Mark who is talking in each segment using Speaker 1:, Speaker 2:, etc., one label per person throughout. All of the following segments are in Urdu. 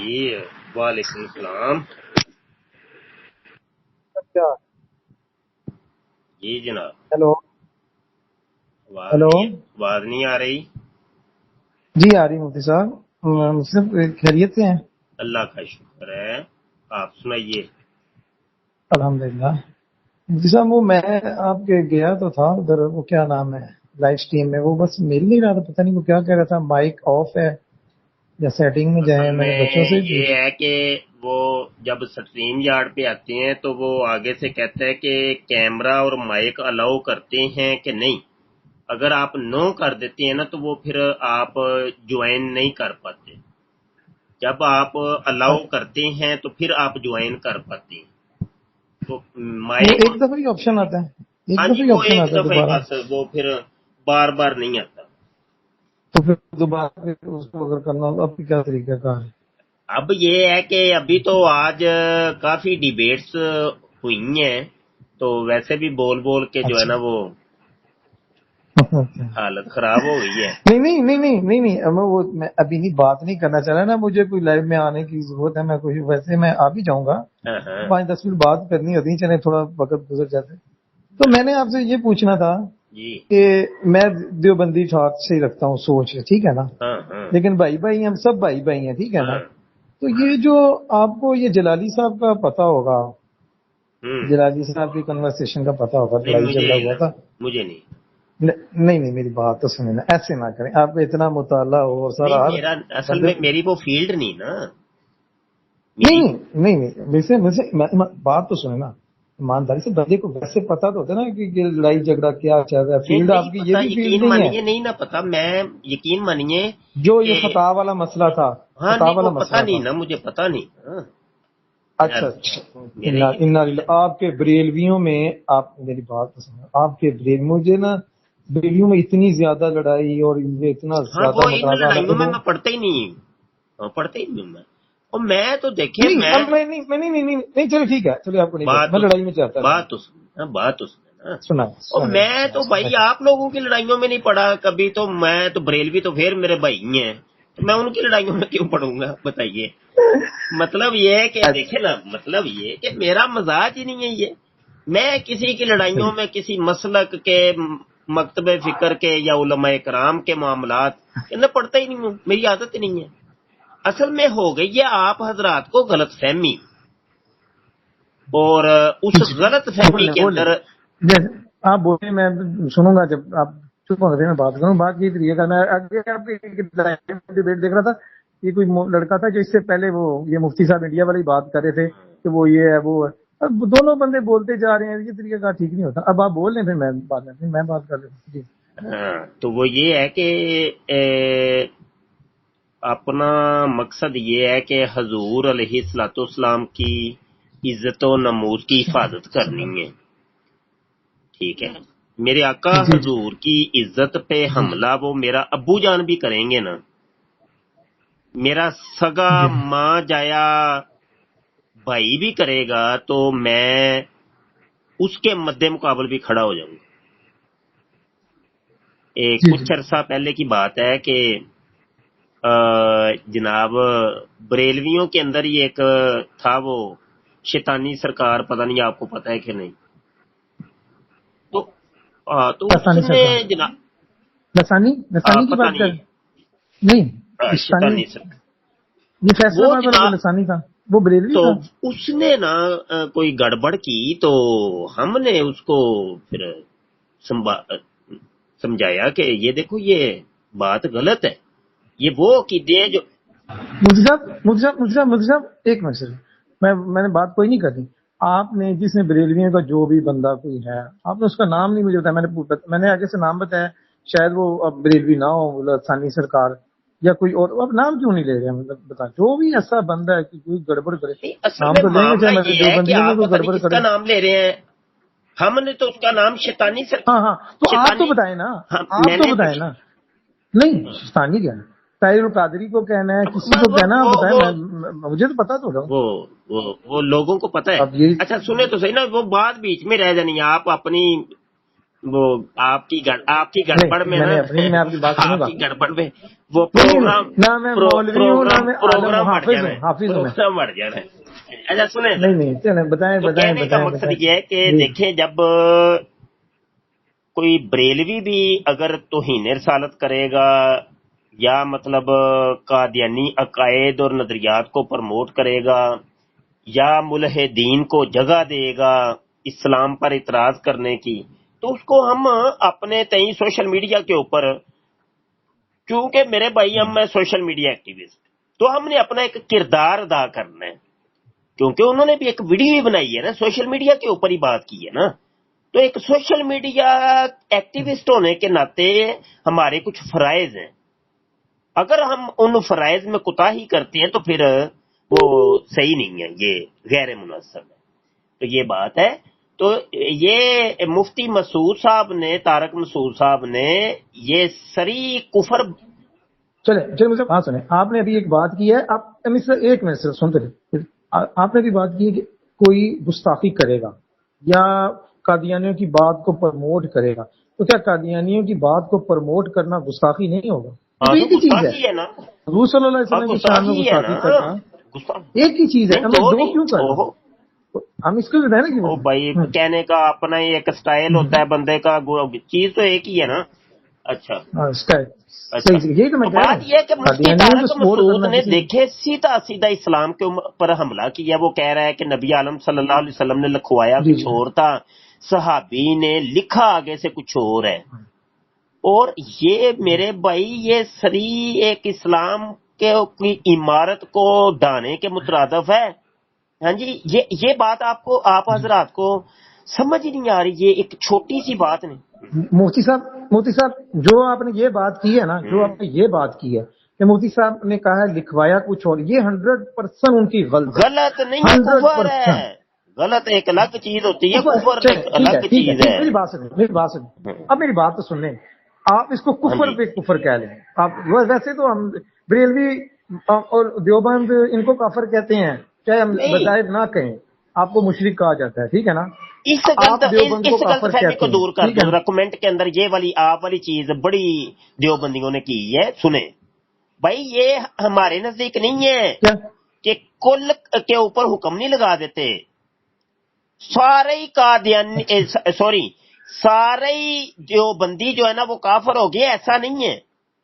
Speaker 1: جی وعلیکم السلام.
Speaker 2: کیا
Speaker 1: جی جناب.
Speaker 2: ہیلو
Speaker 1: آواز
Speaker 2: ہیلو
Speaker 1: نہیں آواز نہیں آ رہی.
Speaker 2: جی آ رہی مفتی صاحب. مسلم خیریت سے ہیں؟
Speaker 1: اللہ کا شکر ہے. آپ سنائیے.
Speaker 2: الحمدللہ. مفتی صاحب وہ میں آپ کے گیا تو تھا ادھر، وہ کیا نام ہے لائف اسٹریم میں، وہ بس مل نہیں رہا تھا. پتہ نہیں وہ کیا کہہ رہا تھا، مائک آف ہے یا سیٹنگ میں جائیں.
Speaker 1: اصل
Speaker 2: میں نے بچوں
Speaker 1: میں
Speaker 2: سے
Speaker 1: یہ ہے کہ وہ جب سٹریم یارڈ پہ آتے ہیں تو وہ آگے سے کہتا ہے کہ کیمرہ اور مائک الاؤ کرتے ہیں کہ نہیں. اگر آپ نو کر دیتے ہیں نا تو وہ پھر آپ جوائن نہیں کر پاتے. جب آپ الاؤ کرتے ہیں تو پھر آپ جوائن کر پاتے ہیں. تو
Speaker 2: وہ
Speaker 1: مائک
Speaker 2: ایک دفعہ ہی آپشن آتا ہے، ایک
Speaker 1: ہاں جی
Speaker 2: دفعہ ہی
Speaker 1: وہ
Speaker 2: آپشن
Speaker 1: ایک
Speaker 2: آتا ہے
Speaker 1: دفعہ
Speaker 2: دوبارہ.
Speaker 1: بس وہ پھر بار بار نہیں آتا.
Speaker 2: تو پھر دوبارہ پھر اس کو اگر کرنا ہو اب کیا طریقہ کار ہے؟
Speaker 1: اب یہ ہے کہ ابھی تو آج کافی ڈیبیٹس ہوئی ہیں تو ویسے بھی بول بول کے جو ہے نا
Speaker 2: اچھا.
Speaker 1: وہ حالت خراب ہو گئی ہے.
Speaker 2: نہیں نہیں نہیں نہیں نہیں نہیں میں ابھی نہیں بات نہیں کرنا چاہ رہا نا. مجھے کوئی لائف میں آنے کی ضرورت ہے. میں کوئی ویسے میں آ بھی جاؤں گا.
Speaker 1: ہاں ہاں
Speaker 2: 5-10 منٹ بات کرنی ہوتی، چلے تھوڑا وقت گزر جاتا ہے. تو میں نے آپ سے یہ پوچھنا تھا
Speaker 1: جی
Speaker 2: کہ میں دیوبندی ٹھاٹ سے ہی رکھتا ہوں سوچ، ٹھیک ہے نا؟
Speaker 1: ہاں ہاں
Speaker 2: لیکن بھائی بھائی ہم سب بھائی بھائی ہیں، ٹھیک ہے نا؟
Speaker 1: ہاں
Speaker 2: تو یہ جو آپ کو یہ جلالی صاحب کا پتا ہوگا، جلالی صاحب کی کنورسیشن کا پتا ہوگا،
Speaker 1: نہیں
Speaker 2: لڑائی
Speaker 1: مجھے
Speaker 2: جھگڑا ہوا تھا.
Speaker 1: مجھے نہیں.
Speaker 2: نہیں نہیں میری بات تو سنیں نا، ایسے نہ کریں. آپ کو اتنا مطالعہ ہو اور
Speaker 1: نہیں
Speaker 2: سارا ہر
Speaker 1: میرا اصل
Speaker 2: بندے.
Speaker 1: میں میری وہ فیلڈ نہیں نا.
Speaker 2: نہیں
Speaker 1: میری
Speaker 2: نہیں نہیں نہیں ویسے بات تو سنیں نا. ایمانداری سے بندے کو ویسے پتا تو ہوتا ہے نا کہ یہ لڑائی جھگڑا کیا چل رہا ہے.
Speaker 1: نہیں
Speaker 2: فیلڈ
Speaker 1: نہیں
Speaker 2: آپ کی یہ
Speaker 1: پتا.
Speaker 2: بھی فیلڈ
Speaker 1: یقین
Speaker 2: نہیں ہے.
Speaker 1: مانیے نہیں نہ پتا. میں یقین مانیے
Speaker 2: جو یہ
Speaker 1: کہ
Speaker 2: خطا والا مسئلہ تھا،
Speaker 1: ہاں
Speaker 2: خطا
Speaker 1: نہیں وہ
Speaker 2: والا
Speaker 1: پتا
Speaker 2: مسئلہ
Speaker 1: نہیں
Speaker 2: تھا.
Speaker 1: نا مجھے پتا نہیں.
Speaker 2: اچھا اچھا.
Speaker 1: میرے یہ
Speaker 2: آپ کے بریلویوں میں، آپ میری بات تو سنیں، آپ کے مجھے نا بریلویوں میں اتنی زیادہ لڑائی اور یہ اتنا
Speaker 1: ہاں وہ
Speaker 2: زیادہ
Speaker 1: ان
Speaker 2: متنازع
Speaker 1: لڑائیوں
Speaker 2: حالت
Speaker 1: میں
Speaker 2: ہو.
Speaker 1: میں پڑھتا ہی نہیں. پڑھتا ہی نہیں میں. اور میں تو دیکھیں
Speaker 2: نہیں
Speaker 1: میں
Speaker 2: اب میں نہیں چلو ٹھیک ہے، چلو آپ کو نہیں
Speaker 1: بات
Speaker 2: بولتا، میں
Speaker 1: تو
Speaker 2: لڑائی میں چاہتا نہیں.
Speaker 1: بات تو سنیں بات تو سنیں نا.
Speaker 2: سنا
Speaker 1: اور
Speaker 2: سنا
Speaker 1: میں تو بھائی آپ لوگوں کی لڑائیوں میں نہیں پڑا کبھی. تو میں تو بریلوی تو پھر میرے بھائی ہیں تو میں ان کی لڑائیوں میں کیوں پڑھوں گا بتائیے. مطلب یہ ہے کہ دیکھیں نا، مطلب یہ کہ میرا مزاج ہی نہیں ہے یہ. میں کسی کی لڑائیوں میں کسی مسلک کے مکتب فکر کے یا علماء کرام کے معاملات میں پڑھتا ہی نہیں ہوں. میری عادت ہی نہیں ہے. اصل میں ہو گئی ہے آپ حضرات کو غلط فہمی، اور اس غلط فہمی کے
Speaker 2: بولے
Speaker 1: اندر
Speaker 2: جیسے آپ بولے میں سنوں گا. جب آپ چپ ہو رہے میں بات کروں. بات یہ طریقے کا، میں آگے آپ کی ڈیبیٹ دیکھ رہا تھا. یہ کوئی لڑکا تھا جو اس سے پہلے وہ یہ مفتی صاحب انڈیا والی بات کر رہے تھے کہ وہ یہ ہے وہ ہے. اب دونوں بندے بولتے جا رہے ہیں، یہ طریقہ کا ٹھیک نہیں ہوتا. اب آپ بول لیں پھر میں بات کر لیتا ہوں. جی
Speaker 1: ہاں تو وہ یہ ہے کہ اپنا مقصد یہ ہے کہ حضور علیہ الصلوۃ والسلام کی عزت و نمود کی حفاظت کرنی ہے. ٹھیک ہے. میرے آقا
Speaker 2: جی جی
Speaker 1: حضور کی عزت پہ
Speaker 2: جی
Speaker 1: حملہ وہ میرا ابو جان بھی کریں گے نا، میرا سگا
Speaker 2: جی
Speaker 1: ماں جایا بھائی بھی کرے گا تو میں اس کے مد مقابل بھی کھڑا ہو جاؤں گا.
Speaker 2: جی
Speaker 1: کچھ عرصہ پہلے کی بات ہے کہ جناب بریلویوں کے اندر ہی ایک تھا وہ شیطانی سرکار، پتہ نہیں آپ کو پتہ ہے کہ نہیں. تو اس
Speaker 2: لسانی
Speaker 1: نے
Speaker 2: سرکار،
Speaker 1: جناب
Speaker 2: لسانی کی
Speaker 1: پتہ
Speaker 2: بات کر
Speaker 1: نہیں
Speaker 2: نہیں. لسانی
Speaker 1: شیطانی سرکار
Speaker 2: یہ فیصلہ
Speaker 1: وہ
Speaker 2: باد والا جو
Speaker 1: جناب.
Speaker 2: لسانی تھا وہ بریلوی
Speaker 1: تو
Speaker 2: تھا.
Speaker 1: اس نے نا کوئی گڑبڑ کی تو ہم نے اس کو پھر سمجھایا کہ یہ دیکھو یہ بات غلط ہے. یہ وہ عقیدے ہیں جو
Speaker 2: مفتی صاحب ایک منٹ سے میں نے بات کوئی نہیں کرنی. آپ نے جس نے بریلویوں کا جو بھی بندہ کوئی ہے، آپ نے اس کا نام نہیں مجھے بتایا. میں نے آگے سے نام بتایا، شاید وہ اب بریلوی نہ ہو، ثانی سرکار یا کوئی اور. اب نام کیوں نہیں لے رہے ہیں؟ مطلب بتا جو بھی ایسا بندہ ہے کہ کوئی گڑبڑ کرے
Speaker 1: نہیں. اصل
Speaker 2: نام
Speaker 1: میں
Speaker 2: تو لیں گے،
Speaker 1: معاملہ
Speaker 2: چاہے
Speaker 1: یہ ہے کہ
Speaker 2: دیوبندیوں میں
Speaker 1: آپ
Speaker 2: کوئی
Speaker 1: پتہ نہیں
Speaker 2: گڑبڑ
Speaker 1: کس کا
Speaker 2: کرے.
Speaker 1: نام لے رہے ہیں. ہم نے تو اس کا نام شیطانی
Speaker 2: ہاں ہاں تو آپ تو
Speaker 1: شیطانی
Speaker 2: بتائیں نا،
Speaker 1: میں
Speaker 2: آپ تو
Speaker 1: نے
Speaker 2: بتائیں نا. نہیں ثانی کیا ہے؟ طاہر القادری کو کہنا ہے، کسی کو کہنا ہے، آپ بتائیں.
Speaker 1: وہ
Speaker 2: مجھے تو پتا تو رہا.
Speaker 1: وہ وہ لوگوں کو پتہ ہے.
Speaker 2: اب یہ
Speaker 1: اچھا سنیں تو صحیح نا، وہ بات بیچ میں رہ جانی. آپ اپنی وہ آپ کی گڑبڑ میں
Speaker 2: میں
Speaker 1: نا،
Speaker 2: میں آپ کی بات سنوں گا.
Speaker 1: آپ کی گڑبڑ میں وہ
Speaker 2: نہیں
Speaker 1: پروگرام
Speaker 2: نہ میں مولوی ہوں نہ میں عالم ہوں،
Speaker 1: بڑھ
Speaker 2: حافظ
Speaker 1: جانا
Speaker 2: ہوں،
Speaker 1: ہے،
Speaker 2: حافظ ہوں میں.
Speaker 1: پروگرام بڑھ جانا ہے. اچھا سنیں نا،
Speaker 2: نہیں چلیں بتائیں
Speaker 1: تو کہنے کا مقصد یہ ہے کہ
Speaker 2: جی.
Speaker 1: دیکھیں جب کوئی بریلوی بھی اگر توہین رسالت کرے گا یا مطلب قادیانی عقائد اور نظریات کو پرموٹ کرے گا یا ملحدین کو جگہ دے گا اسلام پر اعتراض کرنے کی، تو اس کو ہم اپنے تئیں سوشل میڈیا کے اوپر، کیونکہ میرے بھائی ہم میں سوشل میڈیا ایکٹیوسٹ، تو ہم نے اپنا ایک کردار ادا کرنا ہے، کیونکہ انہوں نے بھی ایک ویڈیو ہی بنائی ہے نا، سوشل میڈیا کے اوپر ہی بات کی ہے نا. تو ایک سوشل میڈیا ایکٹیوسٹ ہونے کے ناطے ہمارے کچھ فرائض ہیں، اگر ہم ان فرائض میں کوتاہی کرتے ہیں تو پھر وہ صحیح نہیں ہے، یہ غیر مناسب ہے. تو یہ بات ہے. تو یہ مفتی مسعود صاحب نے، طارق مسعود صاحب نے یہ سری کفر.
Speaker 2: چلے مجھے بات سنیں، آپ نے ابھی ایک بات کی ہے، آپ ایک منٹ سے سنتے رہے. آپ نے ابھی بات کی ہے کہ کوئی گستاخی کرے گا یا قادیانیوں کی بات کو پرموٹ کرے گا، تو کیا قادیانیوں کی بات کو پرموٹ کرنا گستاخی نہیں ہوگا؟
Speaker 1: ہاں
Speaker 2: تو
Speaker 1: تو
Speaker 2: ایک ہی چیز ہے،
Speaker 1: گستاخی ہے نا،
Speaker 2: حضور صلی اللہ علیہ وسلم کی شان میں
Speaker 1: گستاخی ہے
Speaker 2: گستاخی
Speaker 1: نا،
Speaker 2: کرنا ایک ہی چیز ہے.
Speaker 1: نہیں
Speaker 2: ہمیں
Speaker 1: دو
Speaker 2: دو
Speaker 1: نہیں.
Speaker 2: کیوں کر رہے ہیں؟ ہم اس کو بتائیں نا
Speaker 1: او
Speaker 2: کہ
Speaker 1: بھائی کہنے کا اپنا ہی ایک سٹائل ہوتا ہے بندے کا، چیز تو ایک ہی ہے نا. اچھا اچھا.
Speaker 2: صحیح یہی تو میں
Speaker 1: تو
Speaker 2: کہہ رہا
Speaker 1: بات
Speaker 2: ہوں،
Speaker 1: یہ ہے کہ مفتی
Speaker 2: قادیانیوں کو
Speaker 1: طارق
Speaker 2: سپورٹ
Speaker 1: مسعود
Speaker 2: کرنا
Speaker 1: نے
Speaker 2: کسی.
Speaker 1: دیکھے سیدھا اسلام کے پر حملہ کیا. وہ کہہ رہا ہے کہ نبی عالم صلی اللہ علیہ وسلم نے لکھوایا
Speaker 2: جی
Speaker 1: کچھ اور تھا، صحابی نے لکھا آگے سے کچھ اور ہے. اور یہ میرے بھائی یہ سری ایک اسلام کے کی عمارت کو ڈھانے کے مترادف ہے. ہاں جی، یہ بات آپ حضرات کو سمجھ ہی نہیں آ رہی. یہ ایک چھوٹی سی بات نہیں.
Speaker 2: مفتی صاحب جو آپ نے یہ بات کی ہے نا، جو آپ نے یہ بات کی ہے کہ مفتی صاحب نے کہا ہے لکھوایا کچھ اور، یہ 100% ان کی غلط ہے.
Speaker 1: غلط نہیں ہے، کفر
Speaker 2: 100%.
Speaker 1: ہے. غلط ایک الگ چیز ہوتی ہے، کفر
Speaker 2: چلے
Speaker 1: ایک
Speaker 2: ٹھیک ہے
Speaker 1: الگ
Speaker 2: ٹھیک ہے
Speaker 1: چیز ہے.
Speaker 2: میری بات سنیں اب میری بات تو سن لیں. آپ اس کو
Speaker 1: ہاں
Speaker 2: کفر
Speaker 1: جی.
Speaker 2: پہ کفر کہہ لیں. آپ ویسے تو ہم بریلوی اور دیوبند ان کو کافر کہتے ہیں، چاہے ہم
Speaker 1: نہیں،
Speaker 2: بظاہر نہ کہیں، آپ کو مشرک کہا جاتا ہے، ٹھیک ہے نا. آپ دیوبند کو
Speaker 1: اس غلط
Speaker 2: کافر
Speaker 1: فہمی کو
Speaker 2: کہتے ہیں،
Speaker 1: دور کر
Speaker 2: ٹھیک ہے
Speaker 1: دو.
Speaker 2: نا.
Speaker 1: ذرا کمنٹ کے اندر یہ والی آپ والی چیز بڑی دیوبندیوں نے کی ہے. سنیں بھائی، یہ ہمارے نزدیک نہیں ہے
Speaker 2: کیا
Speaker 1: کہ کل کے اوپر حکم نہیں لگا دیتے. سارے ہی قادیانی،
Speaker 2: اچھا
Speaker 1: سوری، سارے ہی دیوبندی جو ہے نا وہ کافر ہو گئے، ایسا نہیں ہے.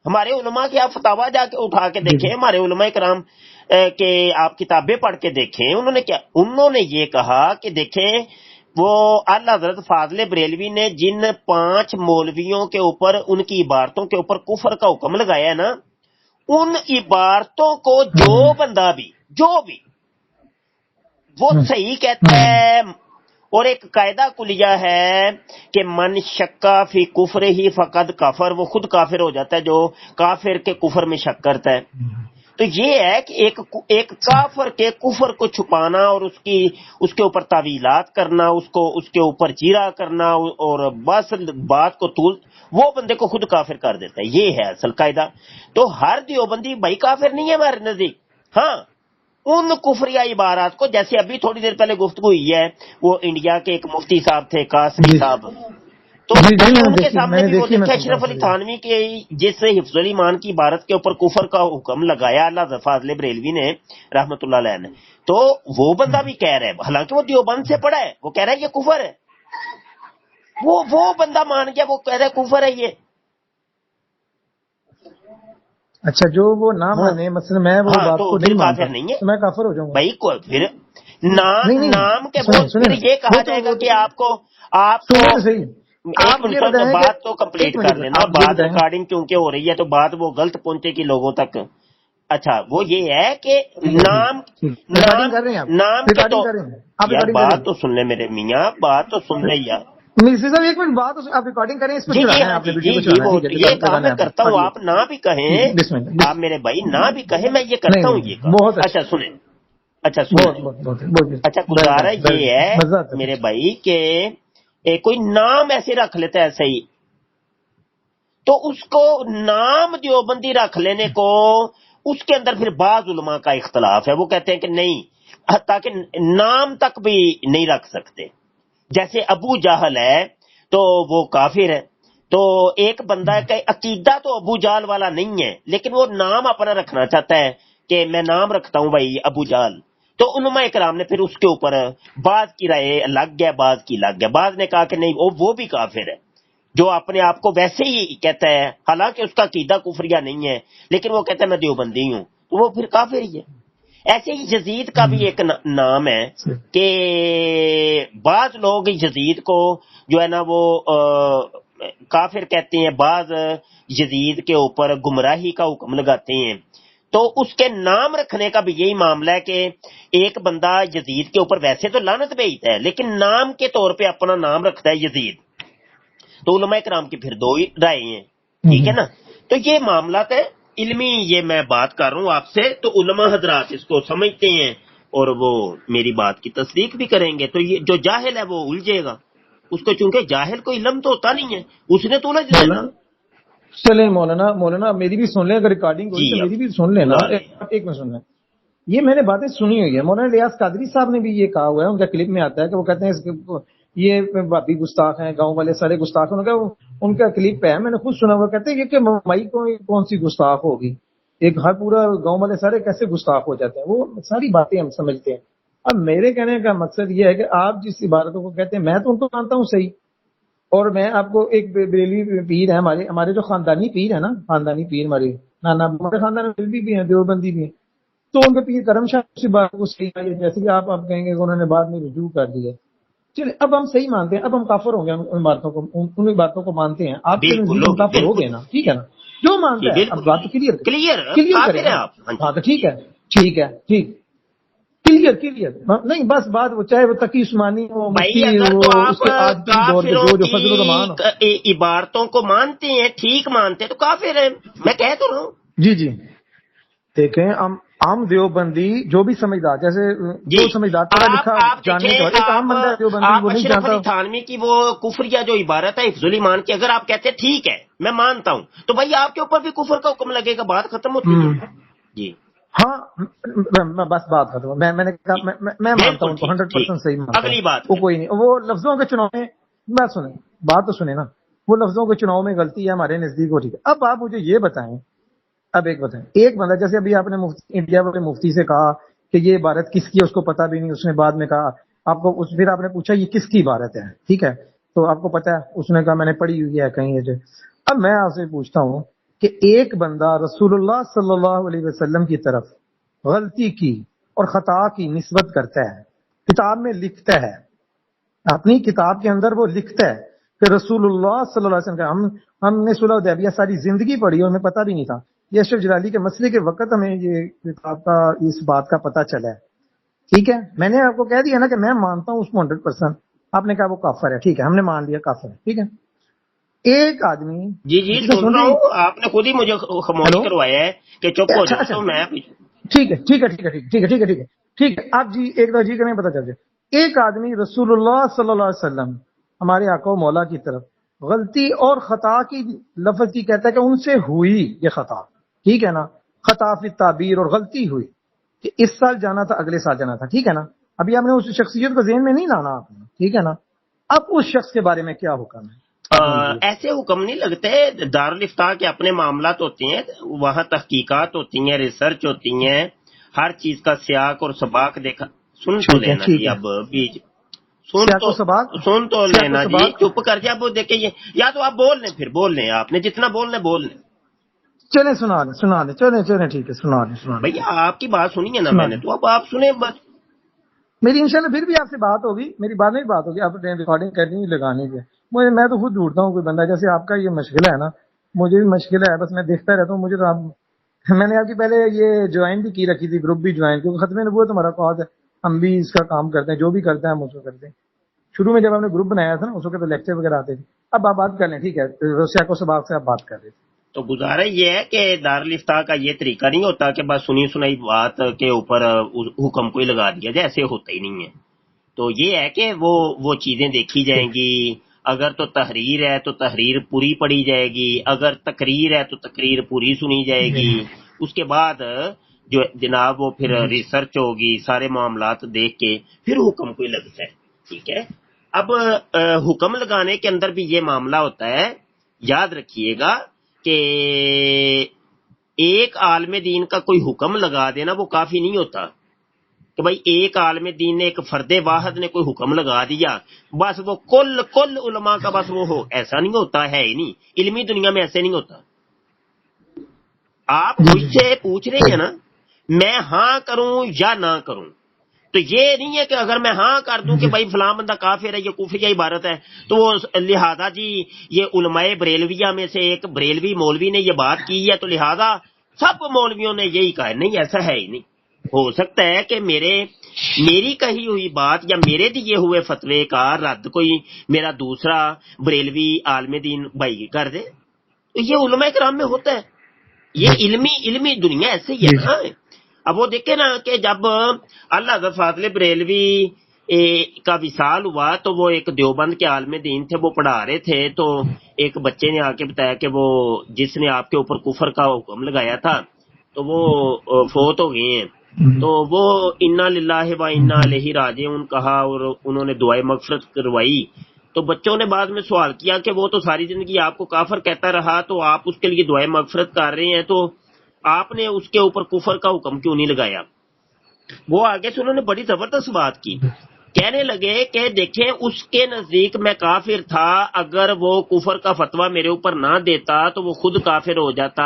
Speaker 1: ہمارے علماء کی آپ فتاوا جا کے اٹھا کے
Speaker 2: جی
Speaker 1: دیکھیں، ہمارے علماء کرام کہ آپ کتابیں پڑھ کے دیکھیں. انہوں نے یہ کہا کہ دیکھیں وہ اعلی حضرت فاضل بریلوی نے جن 5 مولویوں کے اوپر ان کی عبارتوں کے اوپر کفر کا حکم لگایا ہے نا، ان عبارتوں کو جو بھی وہ صحیح کہتا ہے. اور ایک قاعدہ کلیہ ہے کہ من شکا فی کفر ہی فقد کافر، وہ خود کافر ہو جاتا ہے جو کافر کے کفر میں شک کرتا ہے. تو یہ ہے کہ ایک کافر کے کفر کو چھپانا اور اس کے اوپر تعویلات کرنا، اس کے اوپر چیرا کرنا اور بس بات کو وہ بندے کو خود کافر کر دیتا ہے. یہ ہے اصل قاعدہ. تو ہر دیوبندی بھائی کافر نہیں ہے ہمارے نزدیک. ہاں، ان کفریہ عبارات کو، جیسے ابھی تھوڑی دیر پہلے گفتگو ہوئی ہے، وہ انڈیا کے ایک مفتی صاحب تھے قاسمی
Speaker 2: جی
Speaker 1: صاحب، تو
Speaker 2: جی
Speaker 1: بھائی
Speaker 2: میں
Speaker 1: ان
Speaker 2: نے
Speaker 1: کے
Speaker 2: دیکھی
Speaker 1: سامنے بھی وہ
Speaker 2: میں
Speaker 1: دیکھا
Speaker 2: سنتا
Speaker 1: اشرف
Speaker 2: ہوں
Speaker 1: علی
Speaker 2: سر.
Speaker 1: تھانوی کے جس حفظ الایمان کی عبارت کے اوپر کفر کا حکم لگایا اللہ فاضل بریلوی نے رحمت اللہ علیہ نے، تو وہ بندہ بھی کہہ رہا ہے، حالانکہ وہ دیوبند سے پڑھا ہے، وہ کہہ رہا ہے یہ کفر ہے. وہ بندہ مان گیا، وہ کہہ رہا ہے کفر ہے یہ.
Speaker 2: اچھا جو وہ نہ مانے، مثلا میں وہ
Speaker 1: ہاں
Speaker 2: بات
Speaker 1: تو
Speaker 2: کو
Speaker 1: پھر
Speaker 2: نہیں مانتا
Speaker 1: کافر نہیں ہے
Speaker 2: تو میں کافر ہو جاؤں گا؟
Speaker 1: بھائی. کو پھر
Speaker 2: نہیں
Speaker 1: نام کے
Speaker 2: سنیں
Speaker 1: پھر یہ کہا
Speaker 2: وہ
Speaker 1: جائے گا
Speaker 2: تو
Speaker 1: کہ آپ کو
Speaker 2: سنیں تو صحیح.
Speaker 1: ایک
Speaker 2: آپ
Speaker 1: منٹ
Speaker 2: یہ
Speaker 1: سر، میں
Speaker 2: بتائیں کہ
Speaker 1: بات تو کمپلیٹ
Speaker 2: ایک
Speaker 1: کر
Speaker 2: منٹ
Speaker 1: لینا،
Speaker 2: آپ یہ
Speaker 1: بات
Speaker 2: بتائیں.
Speaker 1: ریکارڈنگ کیونکہ ہو رہی ہے تو بات وہ غلط پہنچے گی لوگوں تک. اچھا وہ یہ ہے کہ
Speaker 2: ٹھیک ہے ٹھیک ریکارڈنگ کر رہے ہیں آپ؟
Speaker 1: نام کے
Speaker 2: ریکارڈنگ
Speaker 1: تو
Speaker 2: کر رہے ہیں آپ؟
Speaker 1: یار
Speaker 2: ریکارڈنگ کر رہے
Speaker 1: بات
Speaker 2: ہیں؟
Speaker 1: تو سن لے میرے میاں، بات تو سن لے یار.
Speaker 2: مرزا صاحب ایک منٹ بات آپ ریکارڈنگ کریں، اس کو
Speaker 1: جی
Speaker 2: چڑھانا ہے
Speaker 1: ہاں
Speaker 2: آپ نے،
Speaker 1: جی
Speaker 2: ویڈیو
Speaker 1: جی
Speaker 2: کو
Speaker 1: جی
Speaker 2: چڑھانا ہے،
Speaker 1: وہ
Speaker 2: ٹھیک ہے
Speaker 1: یہ کام
Speaker 2: لگانا
Speaker 1: میں
Speaker 2: ہے آپ نے،
Speaker 1: کرتا ہوں،
Speaker 2: آگے
Speaker 1: آپ نہ بھی کہیں،
Speaker 2: بسم اللہ
Speaker 1: آپ میرے بھائی نہ بھی کہیں، میں یہ
Speaker 2: نہیں
Speaker 1: کرتا ہوں
Speaker 2: نہیں
Speaker 1: یہ کام.
Speaker 2: بہت
Speaker 1: اچھا
Speaker 2: اچھا،
Speaker 1: سنیں، اچھا
Speaker 2: بہت
Speaker 1: سنیں.
Speaker 2: بہت بہت بہت
Speaker 1: اچھا
Speaker 2: ویل
Speaker 1: گزارا
Speaker 2: ڈن ویل
Speaker 1: یہ
Speaker 2: ڈن،
Speaker 1: ہے
Speaker 2: مزہ آتا ہے.
Speaker 1: میرے بھائی کہ کوئی نام ایسے رکھ لیتا ہے ایسے ہی، تو اس کو نام دیوبندی رکھ لینے کو اس کے اندر پھر بعض علماء کا اختلاف ہے. وہ کہتے ہیں کہ نہیں، تاکہ نام تک بھی نہیں رکھ سکتے. جیسے ابو جہل ہے تو وہ کافر ہے. تو ایک بندہ کا عقیدہ تو ابو جال والا نہیں ہے، لیکن وہ نام اپنا رکھنا چاہتا ہے کہ میں نام رکھتا ہوں بھائی ابو جال. تو علماء کرام نے پھر اس کے اوپر بعض کی رائے الگ ہے، بعض کی الگ ہے. بعض نے کہا کہ نہیں وہ بھی کافر ہے جو اپنے آپ کو ویسے ہی کہتا ہے، حالانکہ اس کا عقیدہ کفریہ نہیں ہے، لیکن وہ کہتا ہے میں دیوبندی ہوں، تو وہ پھر کافر ہی ہے. ایسے ہی یزید کا بھی ایک نام ہے کہ بعض لوگ یزید کو جو ہے نا وہ کافر کہتے ہیں، بعض یزید کے اوپر گمراہی کا حکم لگاتے ہیں. تو اس کے نام رکھنے کا بھی یہی معاملہ ہے کہ ایک بندہ یزید کے اوپر ویسے تو لعنت بھیجتا ہے، لیکن نام کے طور پہ اپنا نام رکھتا ہے یزید. تو علماء کرام کی پھر دو ہی رائے ہیں، ٹھیک ہے نا. تو یہ معاملات ہے علمی، یہ میں بات کر رہا ہوں آپ سے، تو علماء حضرات اس کو سمجھتے ہیں اور وہ میری بات کی تصدیق بھی کریں گے. تو یہ جو جاہل ہے وہ الجھے گا، اس کو چونکہ جاہل کو علم تو ہوتا نہیں ہے، اس نے تو الجھ لینا.
Speaker 2: چلے مولانا میری بھی سن لیں، اگر ریکارڈنگ ہوئی تو میری بھی سن لینا. ایک میں سن لیں، یہ میں نے باتیں سنی ہوئی ہے. مولانا ریاض قادری صاحب نے بھی یہ کہا ہوا ہے، ان کا کلپ میں آتا ہے کہ وہ کہتے ہیں یہ بھابی گستاخ ہیں، گاؤں والے سارے گستاخ ہیں. ان کا کلپ ہے، میں نے خود سنا ہوا. کہتے ہیں کہ مائی کو کون سی گستاخ ہوگی، ایک ہر پورا گاؤں والے سارے کیسے گستاخ ہو جاتے ہیں. وہ ساری باتیں ہم سمجھتے ہیں. اب میرے کہنے کا مقصد یہ ہے کہ آپ جس عبارتوں کو کہتے ہیں میں تو ان کو مانتا ہوں صحیح، اور میں آپ کو ایک بریلوی پیر ہے، ہمارے جو خاندانی پیر ہے نا، خاندانی پیر ہمارے خاندان میں بھی ہیں، دیوبندی بھی ہیں. تو ان کے پیر کرم شاہ اسی بات کو صحیح ہے، جیسے کہ آپ کہیں گے کہ انہوں نے بعد میں رجوع کر دیا. چلے اب ہم صحیح مانتے ہیں، اب ہم کافر ہو گئے ان باتوں کو مانتے ہیں. آپ کے نزدیک ہم کافر ہو گئے نا، ٹھیک ہے نا، جو مانتا ہے. اب بات کلیئر کریں آپ. ہاں تو ٹھیک ہے کلیئر نہیں، بس بات وہ چاہے وہ تقی عثمانی ہو،
Speaker 1: بھائی
Speaker 2: مفتی
Speaker 1: اگر
Speaker 2: ہو،
Speaker 1: تو
Speaker 2: اس
Speaker 1: آپ
Speaker 2: کے آج کی دور کے
Speaker 1: کافروں
Speaker 2: جو فضل الرحمان ہو.
Speaker 1: کی عبارتوں کو مانتے ہیں، ٹھیک مانتے ہیں تو کافر ہیں، میں کہہ تو رہا ہوں.
Speaker 2: جی دیکھیں، عام دیوبندی جو بھی سمجھدار، جیسے جو سمجھدار پڑھا لکھا
Speaker 1: آپ
Speaker 2: جاننے کے بعد، ایک عام بندہ
Speaker 1: دیکھیں،
Speaker 2: دیوبندی
Speaker 1: آپ
Speaker 2: وہ نہیں
Speaker 1: اشرف
Speaker 2: جانتا.
Speaker 1: علی تھانوی کی وہ کفریہ جو عبارت ہے حفظ الایمان کی، اگر آپ کہتے ہیں ٹھیک ہے میں مانتا ہوں، تو بھائی آپ کے اوپر بھی کفر کا حکم لگے گا، بات ختم ہوتی ہے. جی
Speaker 2: ہاں بس بات ختم. میں نے کہا میں مانتا ہوں ان کو 100% صحیح مانتا ہوں.
Speaker 1: اگلی بات
Speaker 2: وہ کوئی نہیں، وہ لفظوں کے چناؤ میں بات سنیں، بات تو سنیں نا. وہ لفظوں کے چناؤ میں غلطی ہے ہمارے نزدیک، ہو ٹھیک ہے. اب آپ مجھے یہ بتائیں، ایک بندہ جیسے ابھی آپ نے انڈیا والے مفتی سے کہا کہ یہ عبارت کس کی ہے، اس کو پتا بھی نہیں. اس نے بعد میں کہا آپ کو، پھر آپ نے پوچھا یہ کس کی عبارت ہے، ٹھیک ہے، تو آپ کو پتا ہے. اس نے کہا میں نے پڑھی ہوئی ہے کہیں. اب میں آپ سے پوچھتا ہوں کہ ایک بندہ رسول اللہ صلی اللہ علیہ وسلم کی طرف غلطی کی اور خطا کی نسبت کرتا ہے، کتاب میں لکھتا ہے، اپنی کتاب کے اندر وہ لکھتا ہے کہ رسول اللہ صلی اللہ علیہ وسلم کا ہم نے صلح حدیبیہ ساری زندگی پڑھی اور ہمیں پتہ بھی نہیں تھا. یہ اشرف جلالی کے مسئلے کے وقت ہمیں یہ کتاب کا اس بات کا پتہ چلا ہے، ٹھیک ہے. میں نے آپ کو کہہ دیا نا کہ میں مانتا ہوں اس کو 100%. آپ نے کہا وہ کافر ہے، ٹھیک ہے، ہم نے مان لیا کافر ہے، ٹھیک ہے. ایک آدمی
Speaker 1: جی سن رہا ہوں، آپ نے خود ہی مجھے خاموش کروایا ہے کہ چپ ہو جاؤ، تو میں
Speaker 2: ٹھیک ہے. آپ جی ایک دو جی کریں پتہ چل جائے. ایک آدمی رسول اللہ صلی اللہ علیہ وسلم ہمارے آقا و مولا کی طرف غلطی اور خطا کی لفظ کی کہتا ہے کہ ان سے ہوئی یہ خطا، ٹھیک ہے نا، خطا فی تعبیر، اور غلطی ہوئی کہ اس سال جانا تھا اگلے سال جانا تھا، ٹھیک ہے نا. ابھی آپ نے اس شخصیت کو ذہن میں نہیں لانا آپ نے، ٹھیک ہے نا. اب اس شخص کے بارے میں کیا حکم ہے؟
Speaker 1: ایسے حکم نہیں لگتے. دارالافتاء کے اپنے معاملات ہوتے ہیں، وہاں تحقیقات ہوتی ہیں، ریسرچ ہوتی ہیں، ہر چیز کا سیاق اور سباق دیکھا. سن تو لینا جی، اب بیچ سن تو لینا جی، چپ کر جا. وہ دیکھیں یا تو آپ بول لیں، پھر بول لیں، آپ نے جتنا بولنا ہے بول لیں.
Speaker 2: چلیں سنا لیں چلیں ٹھیک ہے، سنا لیں.
Speaker 1: بھیا آپ کی بات سنی ہے نا میں نے، تو اب آپ سنیں بس.
Speaker 2: میری انشاءاللہ پھر بھی آپ سے بات ہوگی، میری بعد میں بھی بات ہوگی. آپ نے ریکارڈنگ کرنی لگانے کی، میں تو خود ڈھونڈتا ہوں کوئی بندہ. جیسے آپ کا یہ مشغلہ ہے نا، مجھے بھی مشغلہ ہے، بس میں دیکھتا رہتا ہوں. مجھے تو میں نے آپ کی پہلے یہ جوائن بھی کی رکھی تھی، گروپ بھی جوائن، کیونکہ ختم نبوت ہمارا کاز ہے، ہم بھی اس کا کام کرتے ہیں، جو بھی کرتے ہیں ہم اس کو کرتے ہیں. شروع میں جب ہم نے گروپ بنایا تھا نا، اس وقت تو لیکچر وغیرہ آتے تھے. اب آپ بات کر لیں، ٹھیک ہے، روسیا سباق سے آپ بات کر رہے تھے.
Speaker 1: تو گزارا یہ ہے کہ دارالافتاء کا یہ طریقہ نہیں ہوتا کہ بس سنی سنائی بات کے اوپر حکم کوئی لگا دیا جائے، ایسے ہوتا ہی نہیں ہے. تو یہ ہے کہ وہ چیزیں دیکھی جائیں گی. اگر تو تحریر ہے تو تحریر پوری پڑھی جائے گی، اگر تقریر ہے تو تقریر پوری سنی جائے گی. اس کے بعد جو جناب وہ پھر ریسرچ ہوگی، سارے معاملات دیکھ کے پھر حکم کوئی لگتا ہے، ٹھیک ہے. اب حکم لگانے کے اندر بھی یہ معاملہ ہوتا ہے، یاد رکھیے گا کہ ایک عالم دین کا کوئی حکم لگا دینا وہ کافی نہیں ہوتا کہ بھائی ایک عالم دین نے، ایک فرد واحد نے کوئی حکم لگا دیا بس وہ کل علماء کا بس وہ ہو، ایسا نہیں ہوتا ہے ہی نہیں، علمی دنیا میں ایسے نہیں ہوتا. آپ مجھ سے پوچھ رہے ہیں نا میں ہاں کروں یا نہ کروں، تو یہ نہیں ہے کہ اگر میں ہاں کر دوں کہ بھائی فلاں بندہ کافر ہے، یہ کفریہ عبارت ہے، تو وہ لہذا جی یہ علماء بریلویہ میں سے ایک بریلوی مولوی نے یہ بات کی ہے تو لہذا سب مولویوں نے یہی کہا ہے. نہیں، ایسا ہے ہی نہیں. ہو سکتا ہے کہ میری کہی ہوئی بات یا میرے دیے ہوئے فتوے کا رد کوئی میرا دوسرا بریلوی عالم دین بھائی کر دے، تو یہ علماء کرام میں ہوتا ہے. یہ علمی دنیا ایسے ہی ہے نا. اب وہ دیکھیں نا کہ جب اللہ حضرت فاضل بریلوی کا وصال ہوا تو وہ ایک دیوبند کے عالم دین تھے، وہ پڑھا رہے تھے، تو ایک بچے نے آ کے بتایا کہ وہ جس نے آپ کے اوپر کفر کا حکم لگایا تھا تو وہ فوت ہو گئے ہیں. تو وہ انا للہ و انا الیہ راجعون کہا اور انہوں نے دعائے مغفرت کروائی. تو بچوں نے بعد میں سوال کیا کہ وہ تو ساری زندگی آپ کو کافر کہتا رہا، تو آپ اس کے لیے دعائے مغفرت کر رہے ہیں، تو آپ نے اس کے اوپر کفر کا حکم کیوں نہیں لگایا؟ وہ آگے سے انہوں نے بڑی زبردست بات کی، کہنے لگے کہ دیکھیں اس کے نزدیک میں کافر تھا، اگر وہ کفر کا فتویٰ میرے اوپر نہ دیتا تو وہ خود کافر ہو جاتا،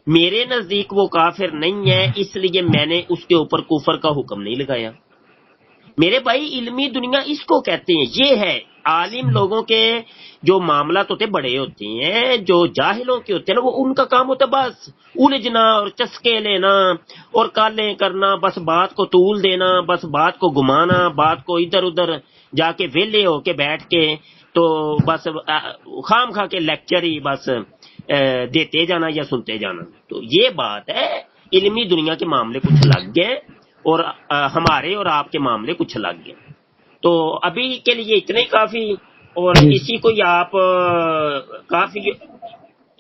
Speaker 1: میرے نزدیک وہ کافر نہیں ہے اس لیے میں نے اس کے اوپر کفر کا حکم نہیں لگایا. میرے بھائی علمی دنیا اس کو کہتے ہیں. یہ ہے عالم لوگوں کے جو معاملات ہوتے بڑے ہوتے ہیں، جو جاہلوں کے ہوتے ہیں نا وہ ان کا کام ہوتا ہے بس الجھنا اور چسکے لینا اور کالیں کرنا، بس بات کو طول دینا، بس بات کو گھمانا، بات کو ادھر ادھر جا کے ویلے ہو کے بیٹھ کے تو بس خام خواہ کے لیکچر ہی بس دیتے جانا یا سنتے جانا. تو یہ بات ہے، علمی دنیا کے معاملے کچھ لگ گئے اور ہمارے اور آپ کے معاملے کچھ لگ گئے. تو ابھی کے لیے اتنے ہی کافی، اور اسی کو ہی آپ کافی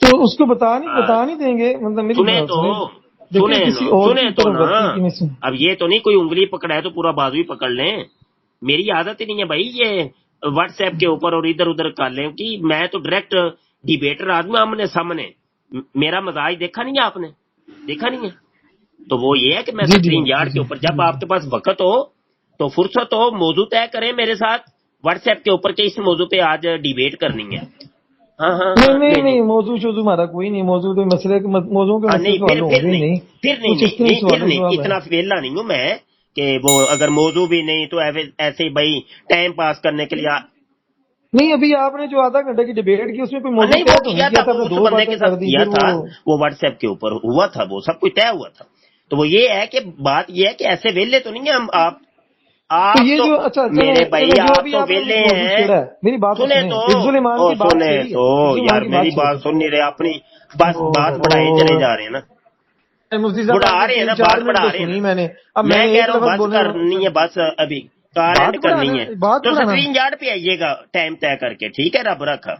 Speaker 2: تو اس کو بتا نہیں دیں گے، مطلب میری
Speaker 1: سنیں تو نا. اب یہ تو نہیں کوئی انگلی پکڑا ہے تو پورا بازو ہی پکڑ لیں. میری عادت ہی نہیں ہے بھائی یہ واٹس ایپ کے اوپر اور ادھر ادھر کر لیں کہ میں تو ڈائریکٹ ڈیبیٹر آدمی آمنے سامنے. میرا مزاج دیکھا نہیں ہے آپ نے؟ دیکھا نہیں ہے تو وہ یہ ہے کہ میں اسکرین یارڈ کے اوپر جب آپ کے پاس وقت ہو تو فرصت ہو موضوع طے کریں میرے ساتھ واٹس ایپ کے اوپر کہ اس موضوع پہ آج ڈیبیٹ کرنی ہے. ہاں
Speaker 2: نہیں موضوع ہمارا کوئی نہیں، موضوع کے مسئلے موضوع کے مسئلے
Speaker 1: پھر نہیں اتنا ویلا نہیں ہوں میں کہ وہ اگر موضوع بھی نہیں تو ایسے ہی بھائی ٹائم پاس کرنے کے لیے.
Speaker 2: نہیں ابھی آپ نے جو آدھا گھنٹے کی ڈیبیٹ کی اس میں کوئی موضوع
Speaker 1: نہیں وہ کیا تھا، وہ اس بندے کے ساتھ کیا تھا، وہ واٹس ایپ کے اوپر ہوا تھا، وہ سب کچھ طے ہوا تھا. تو وہ یہ ہے کہ بات یہ ہے کہ ایسے ویلے تو نہیں ہیں ہم. آپ تو میرے بھائی آپ تو ویلے ہیں.
Speaker 2: میری بات
Speaker 1: سنیں تو یار میری بات سن نہیں رہے، اپنی بس بات بڑھائے چلے جا رہے ہیں نا، بڑھا رہے ہیں نا، بات بڑھا رہے ہیں. میں کہہ رہا ہوں بس کرنی ہے، بس ابھی کال اینڈ کرنی ہے تو اسکرین یارڈ پہ آئیے گا ٹائم طے کر کے. ٹھیک ہے، رب رکھا.